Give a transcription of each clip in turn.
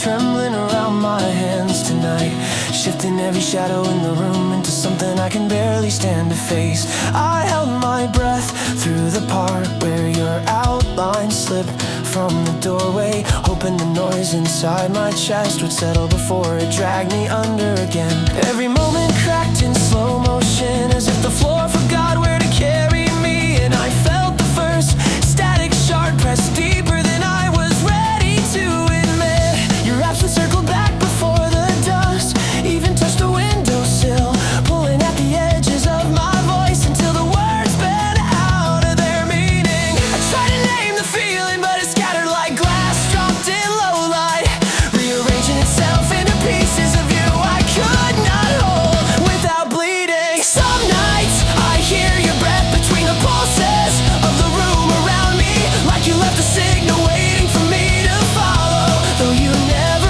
Trembling around my hands tonight, shifting every shadow in the room into something I can barely stand to face. I held my breath through the part where your outline slipped from the doorway, hoping the noise inside my chest would settle before it dragged me under again. Every moment cracked in slow motion, as if the floor forgot where to carry me, and I felt the first static shard press deeper than I was ready to. Circled back before the dust even touched the windowsill, pulling at the edges of my voice until the words sped out of their meaning. I tried to name the feeling, but it scattered like glass dropped in low light, rearranging itself into pieces of you I could not hold without bleeding. Some nights I hear your breath between the pulses of the room around me, like you left a signal waiting for me to follow, though you never.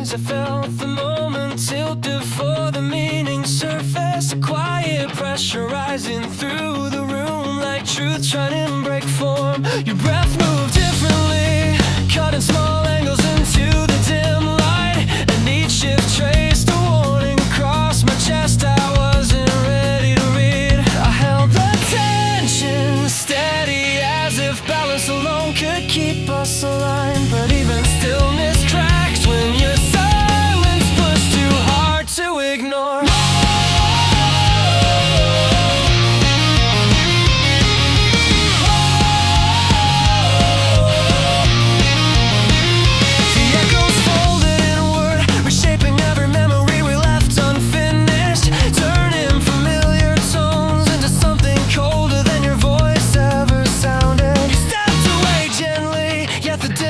I felt the moment tilt before the meaning surfaced. A quiet pressure rising through the room, like truth trying to break form. Your breath moved differently, cutting small angles into the dim light, and each shift traced a warning across my chest. I wasn't ready to read. I held the tension steady, as if balance alone could keep us aligned. But even stillness cracks when your silence pushed too hard to ignore.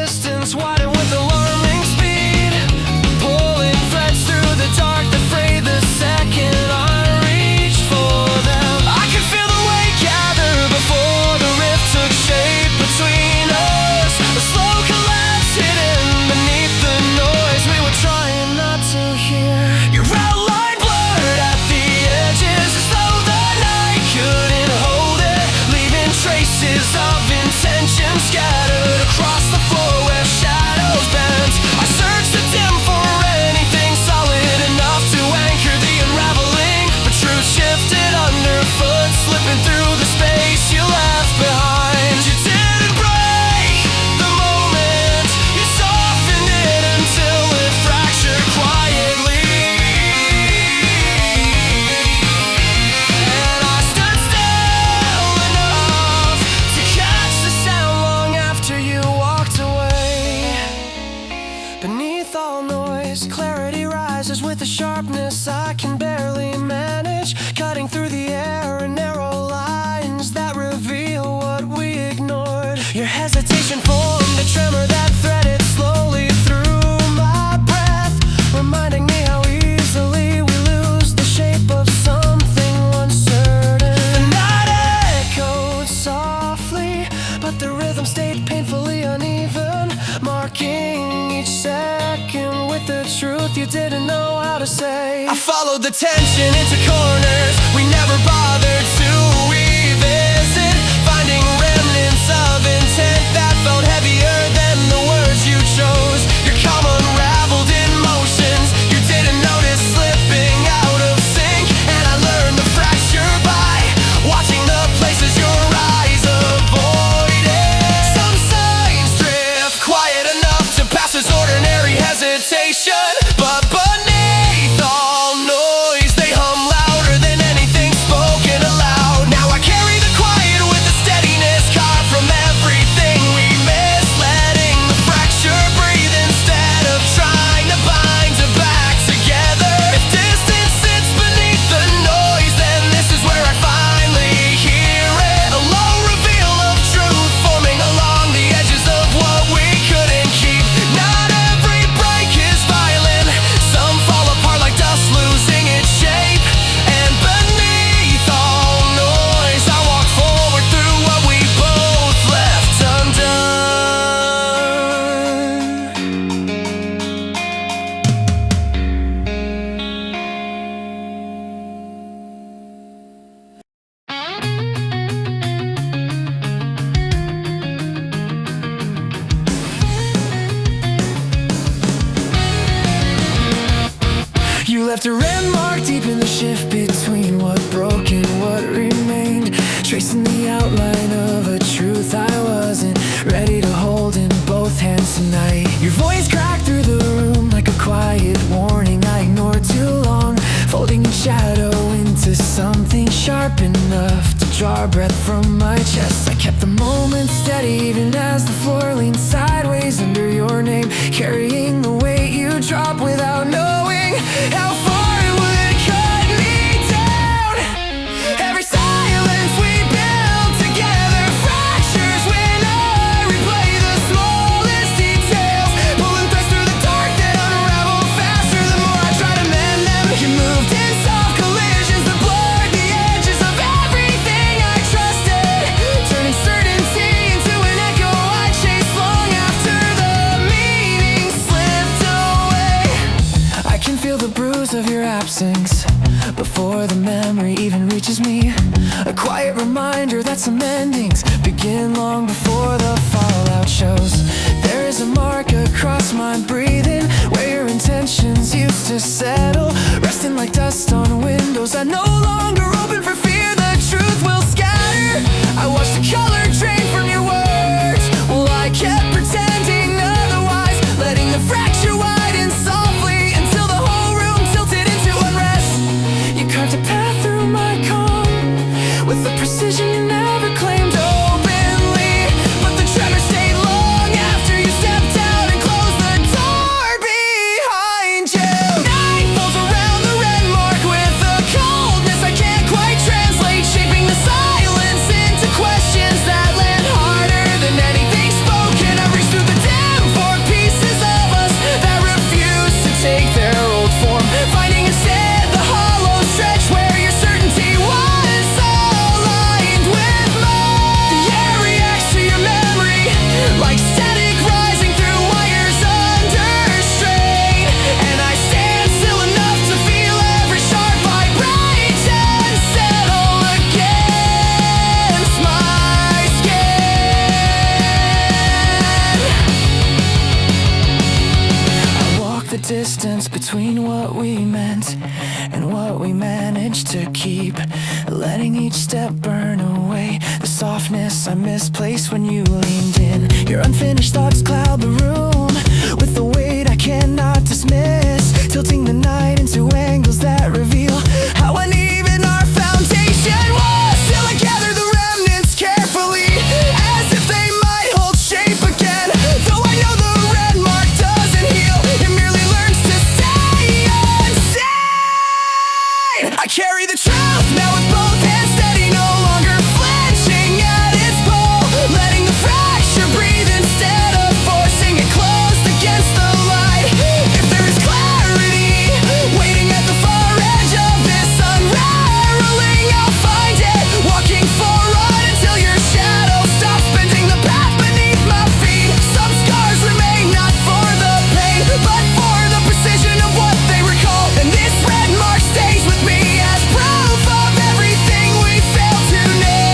distance widen with alarming speed, pulling threads through the dark that fray the second I reach for them. I could feel the weight gather before the rift took shape between us, a slow collapse hidden beneath the noise we were trying not to hear. Your outline blurred at the edges as though the night couldn't hold it, leaving traces of intention scattered across the floor where shadows bent. I searched the dim for anything solid enough to anchor the unraveling, but truth shifted underfoot, slipping through the space you left behind. You didn't break the moment, you softened it until it fractured quietly, and I stood still enough to catch the sound long after you walked away. Beneath all noise, clarity rises with a sharpness I can barely manage, cutting through the air in narrow lines that reveal what we ignored. Your hesitation formed a tremor that threaded slowly through my breath, reminding me how easily we lose the shape of something once certain. The night echoed softly, but the rhythm stayed painfully uneven, marking each second with the truth you didn't know how to say. I followed the tension into corners we never bothered to revisit, finding remnants of intent that felt heavier than the words you chose. Your calm unraveled in motions you didn't notice slipping out of sync, and I learned to fracture by watching the places your eyes avoided. Some signs drift quiet enough to pass as ordinary hesitation, but beneath all noise they hum louder than anything spoken aloud. Now I carry the quiet with the steadiness carved from everything we missed, letting the fracture breathe instead of trying to bind it back together. If distance sits beneath the noise, then this is where I finally hear it, a low reveal of truth forming along the edges of what we couldn't keep. Not every break is violent, some fall apart like dust losing its shape, and beneath all noise I walk forward through what we both left undone. You left a Rendmark deep in the shift between what broke and what remained, tracing the outline of a truth I wasn't ready to hold in both hands tonight. Your voice cracked through the room like a quiet warning I ignored too long, folding each shadow into something sharp enough to draw a breath from my chest. I kept the moment steady even as the floor leaned sideways under your name, carrying the weight you dropped without knowing how far it would cut me down. Every silence we built together fractures when I replay the smallest details, pulling threads through the dark that unravel faster the more I try to mend them. You moved in soft collisions that blurred the edges of everything I trusted, turning certainty into an echo I chased long after the meaning slipped away. I can feel the bruise of your absence before the memory even reaches me, a quiet reminder that some endings begin long before the fallout shows. There is a mark across my breathing where your intentions used to settle, resting like dust on windows that no longer open for fear the truth will scatter. I watched the color drain from your words while I kept pretending otherwise, letting the fracture widen softly until the whole room tilted into unrest. You carved a path through my calm with the precision you never claimed openly, but the tremor stayed long after you stepped out and closed the door behind you. Night falls around the Rendmark with a coldness I can't distance between what we meant and what we managed to keep. Letting each step burn away the softness I misplaced when you leaned in. Your unfinished thoughts cloud the room with the weight I cannot dismiss, tilting the night into angles that reveal how uneven our foundation was. Still I gather the remnants carefully, as if they might hold shape again. Though I know the Rendmark doesn't heal, it merely learns to stay unseen. I carry the truth now with both hands steady, no longer flinching at its pole, letting the fracture breathe instead of forcing it closed against the light. If there is clarity waiting at the far edge of this unraveling, I'll find it, walking forward until your shadow stops bending the path beneath my feet. Some scars remain not for the pain, but for the precision of what they recall. And this red mark stays with me as proof of everything we failed to name.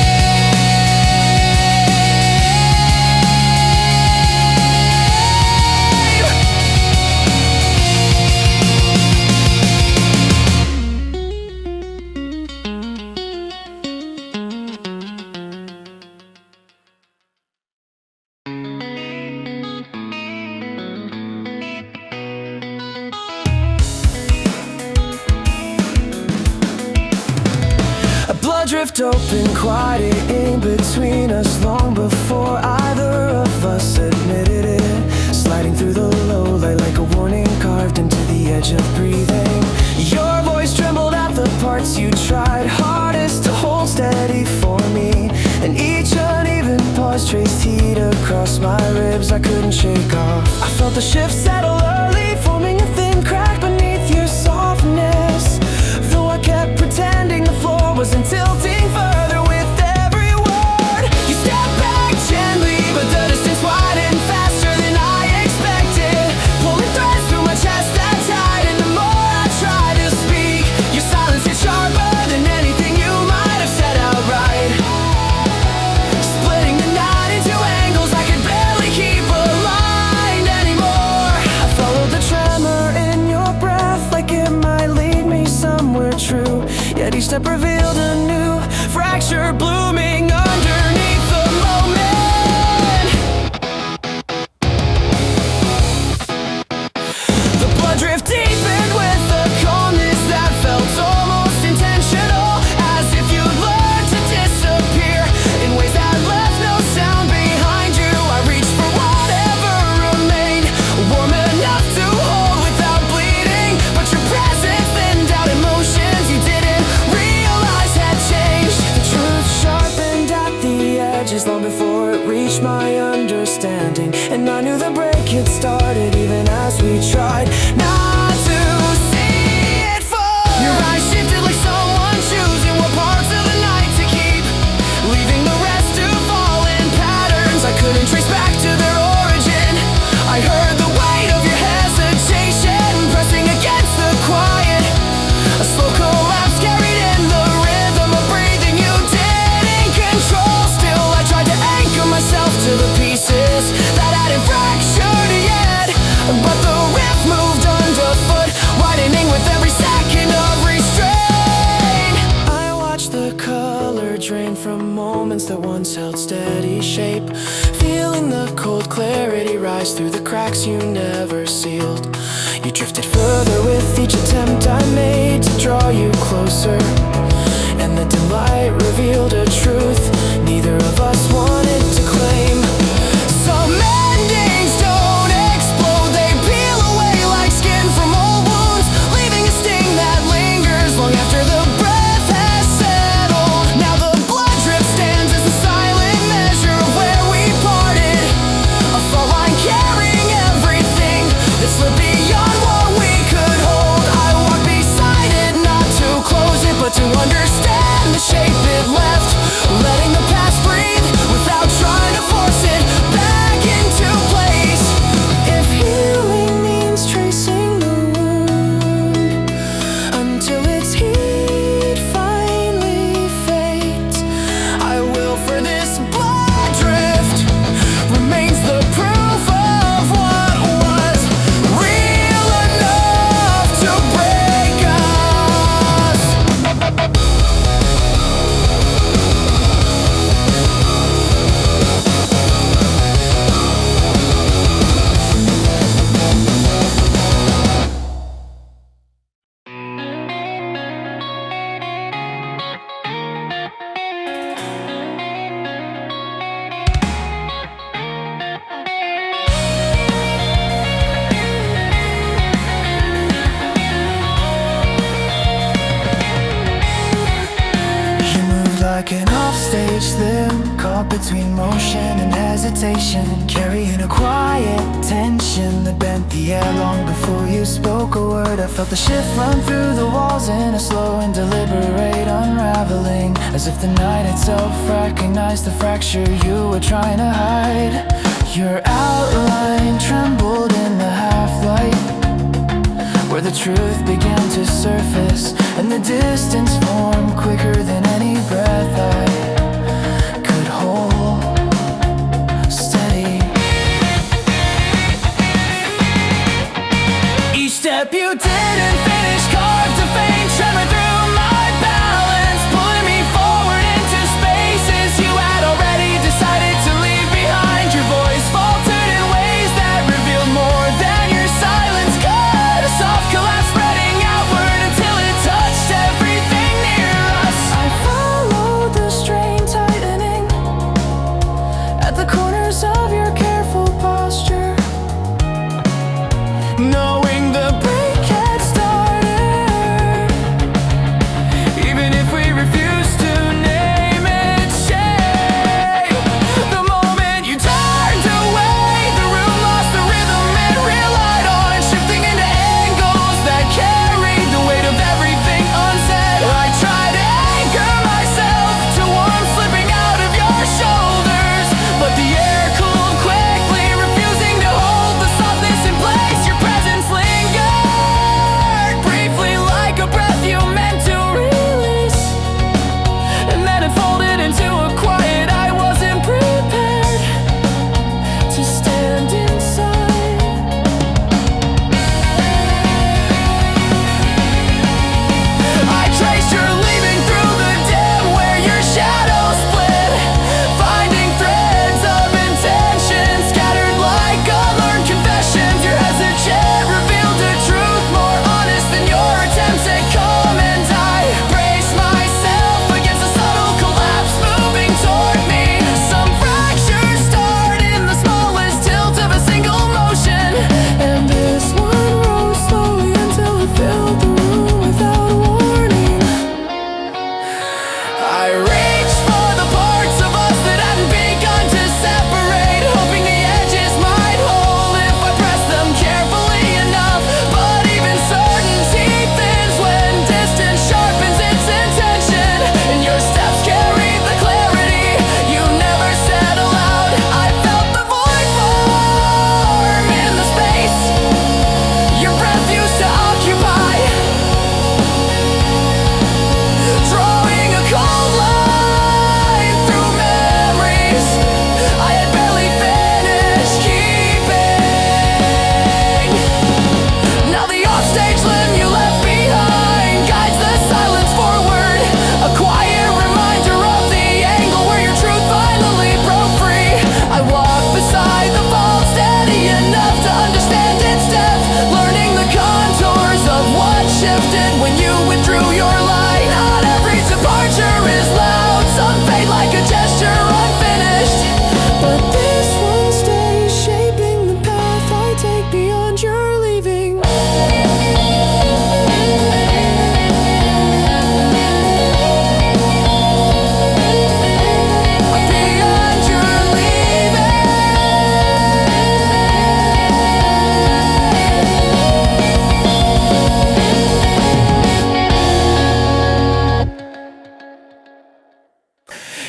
A bloodrift opened quieting between us long before either of us admitted it, sliding through the low light like a warning carved into the edge of breathing. Your voice trembled at the parts you tried hardest to hold steady for me, and each uneven pause traced heat across my ribs I couldn't shake off. I felt the shift settle early, forming a thin crack beneath your softness, though I kept pretending the floor wasn't tilting further with every word. You stepped back gently, but the distance widened faster than I expected, pulling threads through my chest that tied, and the more I tried to speak, your silence hit sharper than anything you might have said outright, splitting the night into angles I could barely keep aligned anymore. I followed the tremor in your breath like it might lead me somewhere true, yet each step revealed a new fracture blooming underneath the moment. The bloodrift deepened with a calmness that felt almost intentional, as if you learned to disappear in ways that left no sound behind you. I reached for whatever remained, warm enough to hold without bleeding, but your presence thinned out emotions you didn't realize had changed. The truth sharpened at the edges long before it reached my understanding, and I knew the break had started even as we tried not to see it fall. Your eyes shifted like someone choosing what parts of the night to keep, leaving the rest to fall in patterns I couldn't trace back to their origin. I heard the weight of your hesitation pressing against the quiet, a slow collapse carried in the rhythm of breathing you didn't control. Still I tried to anchor myself to the pieces that hadn't fractured yet, but the rift moved underfoot, widening with every second of restraint. I watched the color drain from moments that once held steady shape, feeling the cold clarity rise through the cracks you never sealed. You drifted further with each attempt I made to draw you closer, and the dim light revealed a truth neither of us wanted to claim. Some endings don't explode, they peel away like skin from old wounds, leaving a sting that lingers long after the breath has settled. Now the bloodrift stands as a silent measure of where we parted, a fault line carrying everything that slipped beyond what we could hold. I walk beside it, not to close it, but to understand the shape it left, letting the past breathe without trying to force it back into place. If healing means tracing the wound until its heat finally fades, I will, for this bloodrift remains the proof of what was real enough. Offstage limb, caught between motion and hesitation, carrying a quiet tension that bent the air long before you spoke a word. I felt the shift run through the walls in a slow and deliberate unraveling, as if the night itself recognized the fracture you were trying to hide. Your outline trembled in the half-light, where the truth began to surface, and the distance formed quicker than any breath I could hold steady. Each step you didn't finish carved a faint tremor through my balance, pulling me forward into spaces you had already decided to leave behind. Your voice faltered in ways that revealed more than your silence could. A soft collapse spreading outward until it touched everything near us. I followed the strain tightening at the corners of your careful posture, knowing the break had started. Even if we refused to name it shame, the moment you turned away, the room lost the rhythm it relied on, shifting into angles that carried the weight of everything unsaid. I tried to anchor myself to warmth slipping out of your shoulders, but the air cooled quickly, refusing to hold the softness in place. Your presence lingered briefly like a breath you meant to release, and then it folded into a quiet I wasn't prepared to stand inside. I traced your leaving through the dim where your shadow split, finding threads of intention scattered like unlearned confessions. Your hesitation revealed a truth more honest than your attempts at calm, and I braced myself against a subtle collapse moving toward me. Some fractures start in the smallest tilt of a single motion, and this one rose slowly until it filled the room without warning. I reached for the parts of us that hadn't begun to separate, hoping the edges might hold if I pressed them carefully enough. But even certainty thins when distance sharpens its intention, and your steps carried the clarity you never said aloud. I felt the void form in the space your breath used to occupy, drawing a cold line through memories I had barely finished keeping. Now the offstage limb you left behind guides the silence forward, a quiet reminder of the angle where your truth finally broke free. I walked beside the vault, steady enough to understand its depth, learning the contours of what shifted when you withdrew your light. Not every departure is loud, some fade like a gesture unfinished, but this one stays, shaping the path I take beyond your leaving. Beyond your leaving.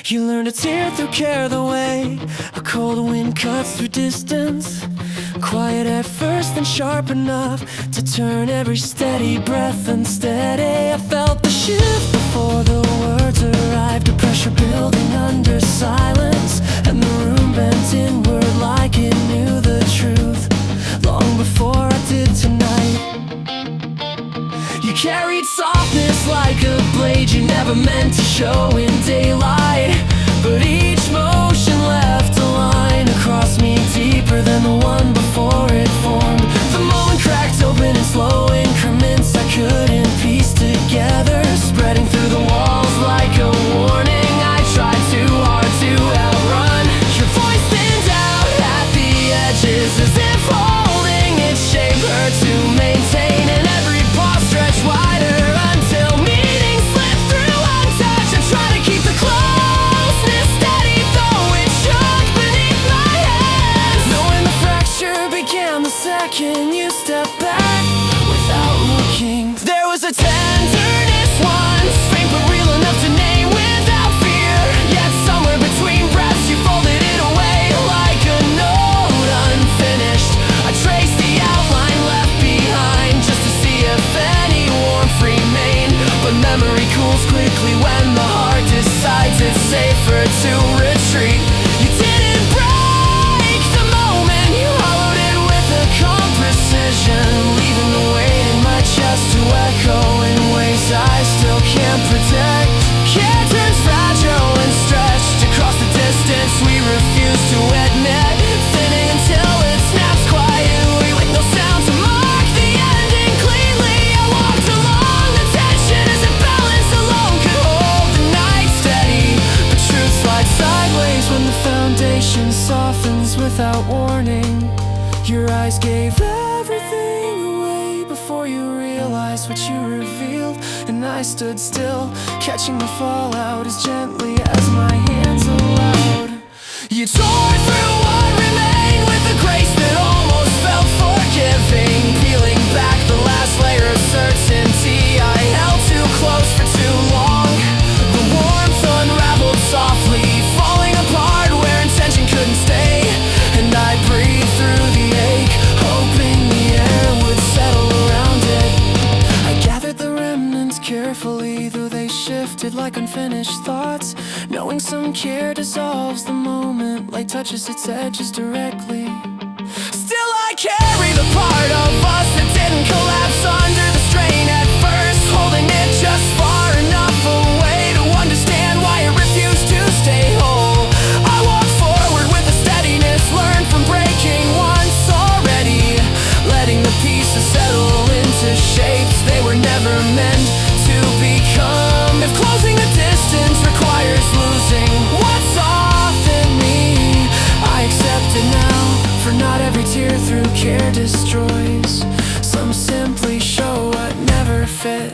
You learn to tear through care the way a cold wind cuts through distance, quiet at first and sharp enough to turn every steady breath unsteady. I felt the shift before the words arrived, a pressure building under silence, and the room bent inward like it knew the truth long before I did tonight. You carried softness like a blade you never meant to show in daylight, but each motion left a line across me deeper than the one before it formed. The moment cracked open in slow increments I couldn't piece together, spreading through the walls like a warning. I tried too hard to outrun. Your voice thinned out at the edges as if holding its shape hurt to maintain, and every pause stretched wider until meaning slipped through untouched. I try to keep the closeness second you step back without looking. There was a tenderness once, faint but real enough to name without fear. Yet somewhere between breaths you folded it away like a note unfinished. I traced the outline left behind just to see if any warmth remained. But memory cools quickly when the heart decides it's safer to retreat. You didn't break the moment, you hollowed it with a calm precision, leaving the weight in my chest to echo in ways I still can't protect. Care turns fragile and stretched across the distance we refuse to admit, thinning until it snaps quietly with no sound to mark the ending cleanly. I walked along the tension as if balance alone could hold the night steady, but truth slides sideways when the foundation softens without warning. Your eyes gave everything away before you realized what you revealed, and I stood still, catching the fallout as gently as my hands allowed. You tore through what remained with a grace that almost felt forgiving, peeling back the last layer of certainty I held too close for too long. The warmth unraveled softly, falling apart where intention couldn't stay, and I breathed through the ache, hoping the air would settle around it. I gathered the remnants carefully, though they shifted like unfinished thoughts, knowing some care dissolves the moment, light touches its edges directly. Still I carry the part of us that didn't collapse under the strain at first, holding it just far enough away to understand why it refused to stay whole. I walked forward with a steadiness learned from breaking once already, letting the pieces settle into shapes they were never meant to become. If closing the distance requires losing what's off in me, I accept it now, for not every tear through care destroys. Some simply show what never fit.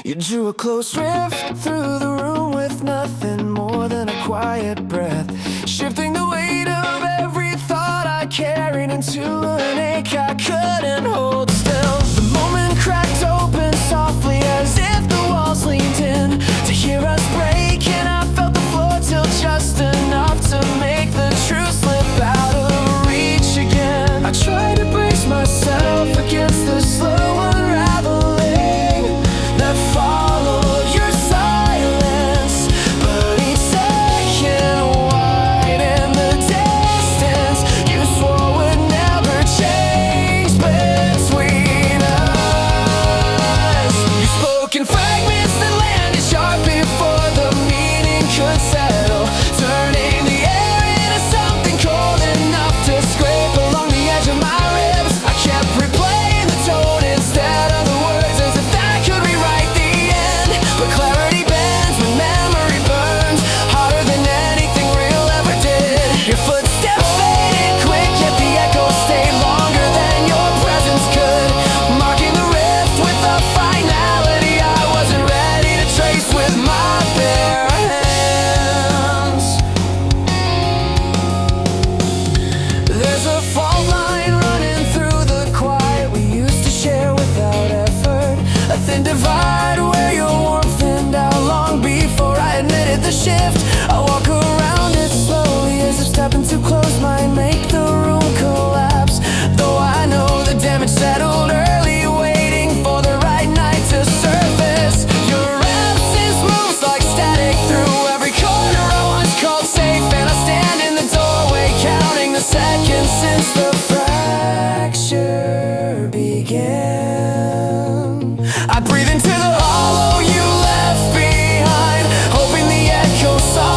You drew a close rift through the room with nothing more than a quiet breath, shifting the weight of every thought I carried into an ache I couldn't hold still. The moment cracked open softly as if the walls leaned in to hear us break, and I felt the floor tilt just enough to make the truth slip out of reach again. I tried to brace myself against the slow unraveling that followed your silence, but each second widened the distance you swore would never change between us. You spoke in fragments that landed sharp before the meaning could settle, turning the air into something cold enough to scrape along the edge of my ribs. I kept replaying the tone instead of the words, as if that could rewrite the end. But clarity bends when memory burns harder than anything real ever did. Your footsteps faded quick, yet the echoes stayed longer than your presence could, marking the rift with a finality I wasn't ready to trace with my bare hands. There's a fault line running through the quiet we used to share without effort, a thin divide where your warmth thinned out long before I admitted the shift. I walk around it slowly as if stepping too close might make the room collapse, though I know the damage settled early, waiting for the right night to surface. Your absence moves like static through every corner I once called safe, and I stand in the doorway counting the seconds since the fracture began. I breathe into the hollow you left behind, hoping the echo softens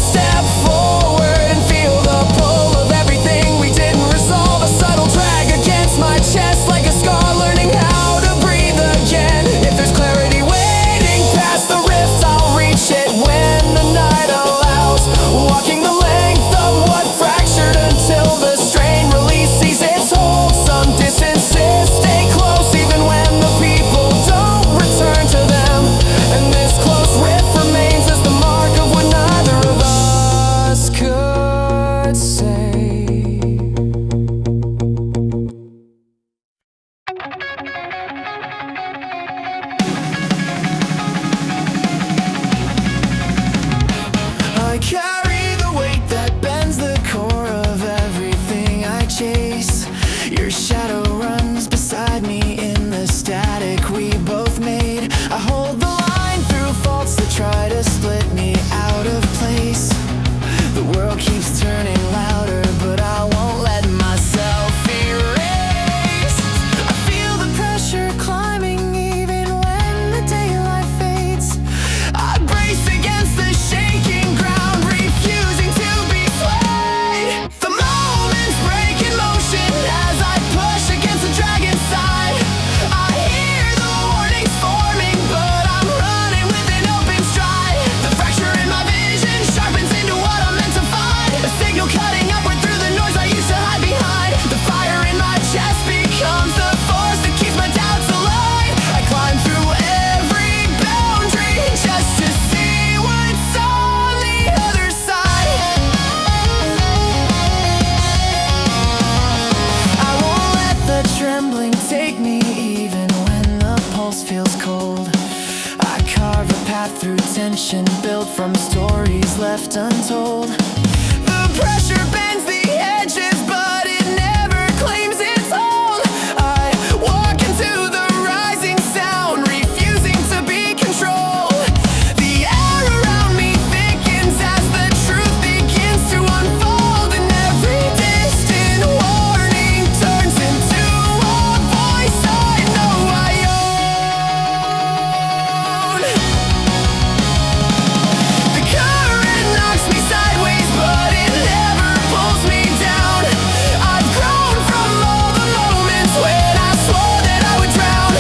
step forward and feel the pull of everything we didn't resolve. A subtle drag against my chest like a scar, learning how to breathe again. If there's clarity waiting past the rifts, I'll reach it when the night allows. Walking the length of what fractured until the strain releases its hold. Some distances stay close even when the people don't return to them. And this close rift remains as the mark of what neither of us could say. I carry the weight that bends the core of everything I chase. Your shadow runs beside me in the static we both made. I hold the line through faults that try to split me out of place. The world keeps turning louder, but I won't let myself erase. I feel the pressure climbing even when the daylight fades. I brace against the shaking ground, refusing to be swayed. The moments break in motion as I push against the dragon's side. I hear the warnings forming, but I'm running with an open stride. The fracture in my vision sharpens into what I'm meant to find. A signal cutting upward through the noise I used to hide behind. The fire in my chest becomes the force that keeps my doubts alive. I climb through every boundary just to see what's on the other side. I won't let the trembling take me even when the pulse feels cold. I carve a path through tension built from stories left untold. The pressure bends the edges, but it never claims its hold. I walk into the rising sound, refusing to be controlled. The air around me thickens as the truth begins to unfold, and every distant warning turns into a voice I know I own. The current knocks me sideways, but it never pulls me down. I've grown from all the moments when I swore that I would drown.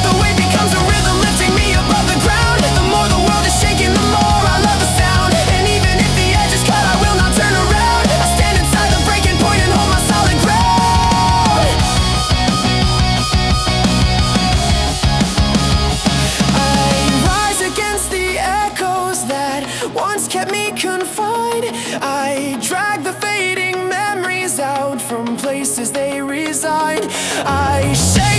The weight becomes a rhythm lifting me above the ground. The more the world is shaking, the more I love the sound. And even if the edge is cut, I will not turn around. I stand inside the breaking point and hold my solid ground. I rise against the echoes that once kept me confined. I drag the fading memories out from places they reside. I shake